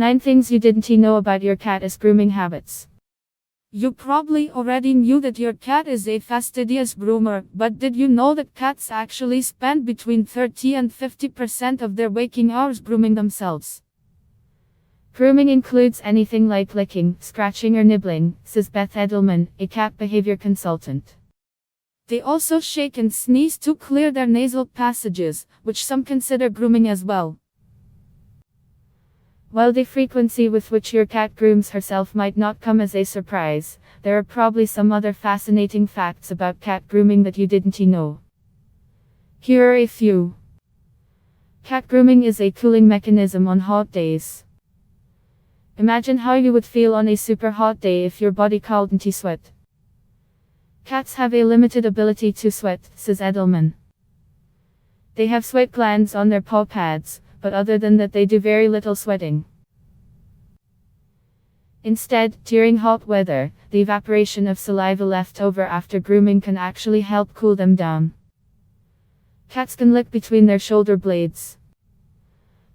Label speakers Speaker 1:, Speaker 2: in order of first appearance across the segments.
Speaker 1: 9 things you didn't know about your cat's grooming habits.
Speaker 2: You probably already knew that your cat is a fastidious groomer, but did you know that cats actually spend between 30 and 50% of their waking hours grooming themselves?
Speaker 1: Grooming includes anything like licking, scratching or nibbling, says Beth Edelman, a cat behavior consultant.
Speaker 2: They also shake and sneeze to clear their nasal passages, which some consider grooming as well.
Speaker 1: While the frequency with which your cat grooms herself might not come as a surprise, there are probably some other fascinating facts about cat grooming that you didn't know. Here are a few. Cat grooming is a cooling mechanism on hot days. Imagine how you would feel on a super hot day if your body couldn't sweat. Cats have a limited ability to sweat, says Edelman. They have sweat glands on their paw pads, but other than that they do very little sweating. Instead, during hot weather, the evaporation of saliva left over after grooming can actually help cool them down. Cats can lick between their shoulder blades.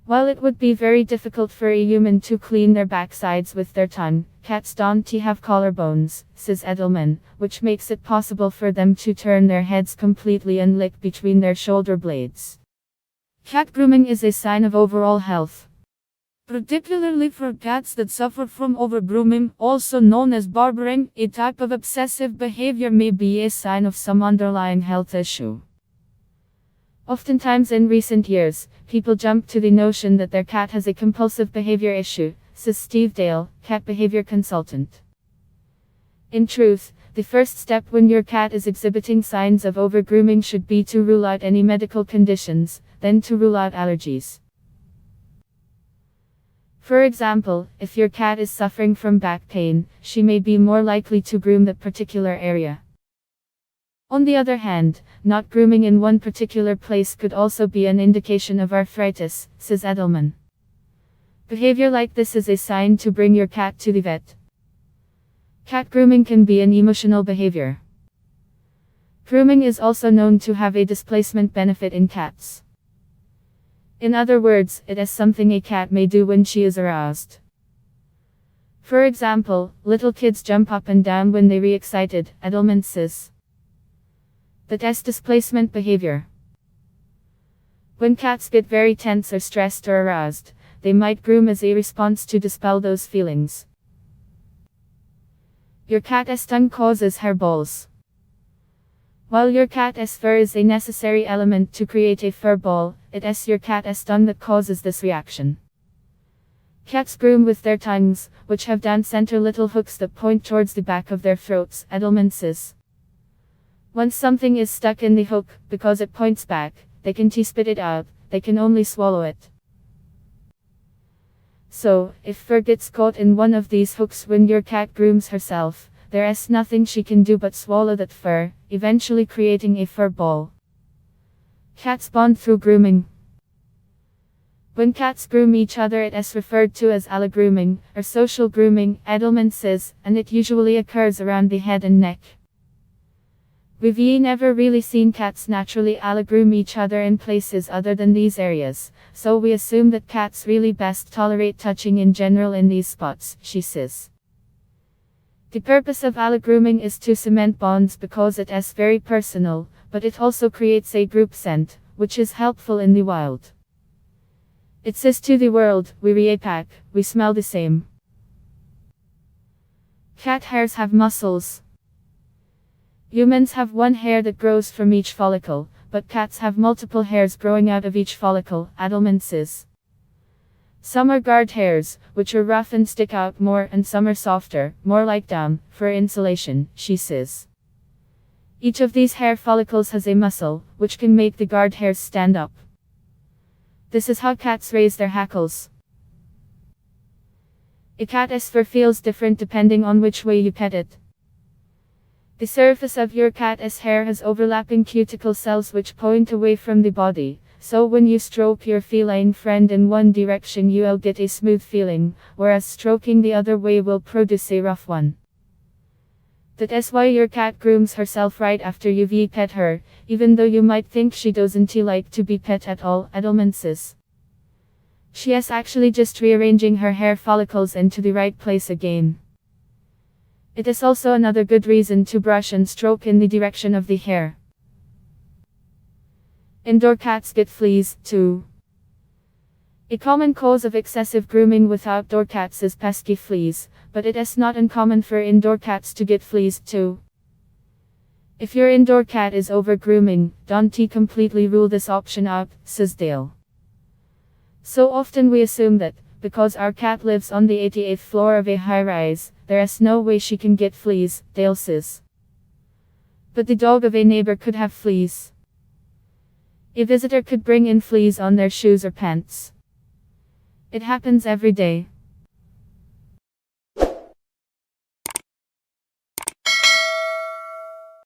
Speaker 1: While it would be very difficult for a human to clean their backsides with their tongue, cats don't have collarbones, says Edelman, which makes it possible for them to turn their heads completely and lick between their shoulder blades. Cat grooming is a sign of overall health.
Speaker 2: Particularly for cats that suffer from overgrooming, also known as barbering, a type of obsessive behavior may be a sign of some underlying health issue.
Speaker 1: Oftentimes in recent years, people jump to the notion that their cat has a compulsive behavior issue, says Steve Dale, cat behavior consultant. In truth, the first step when your cat is exhibiting signs of overgrooming should be to rule out any medical conditions, then to rule out allergies. For example, if your cat is suffering from back pain, she may be more likely to groom that particular area. On the other hand, not grooming in one particular place could also be an indication of arthritis, says Edelman. Behavior like this is a sign to bring your cat to the vet. Cat grooming can be an emotional behavior. Grooming is also known to have a displacement benefit in cats. In other words, it is something a cat may do when she is aroused. For example, little kids jump up and down when they are excited, Edelman says. That is displacement behavior. When cats get very tense or stressed or aroused, they might groom as a response to dispel those feelings. Your cat's tongue causes hairballs. While your cat's fur is a necessary element to create a fur ball, it is your cat's tongue that causes this reaction. Cats groom with their tongues, which have down center little hooks that point towards the back of their throats, Edelman says. Once something is stuck in the hook, because it points back, they can't spit it out, they can only swallow it. So, if fur gets caught in one of these hooks when your cat grooms herself, there is nothing she can do but swallow that fur, eventually creating a fur ball. Cats bond through grooming. When cats groom each other, it is referred to as allogrooming, or social grooming, Edelman says, and it usually occurs around the head and neck. We've never really seen cats naturally allogroom each other in places other than these areas, so we assume that cats really best tolerate touching in general in these spots, she says. The purpose of allogrooming is to cement bonds because it is very personal, but it also creates a group scent, which is helpful in the wild. It says to the world, we're a pack, we smell the same. Cat hairs have muscles. Humans have one hair that grows from each follicle, but cats have multiple hairs growing out of each follicle, Edelman says. Some are guard hairs, which are rough and stick out more, and some are softer, more like down, for insulation, she says. Each of these hair follicles has a muscle, which can make the guard hairs stand up. This is how cats raise their hackles. A cat's fur feels different depending on which way you pet it. The surface of your cat's hair has overlapping cuticle cells which point away from the body, so when you stroke your feline friend in one direction you'll get a smooth feeling, whereas stroking the other way will produce a rough one. That is why your cat grooms herself right after you've pet her, even though you might think she doesn't like to be pet at all, Edelman says. She is actually just rearranging her hair follicles into the right place again. It is also another good reason to brush and stroke in the direction of the hair. Indoor cats get fleas, too. A common cause of excessive grooming with outdoor cats is pesky fleas, but it is not uncommon for indoor cats to get fleas, too. If your indoor cat is over-grooming, don't completely rule this option out, says Dale. So often we assume that, because our cat lives on the 88th floor of a high-rise, there is no way she can get fleas, Dale says. But the dog of a neighbor could have fleas. A visitor could bring in fleas on their shoes or pants. It happens every day.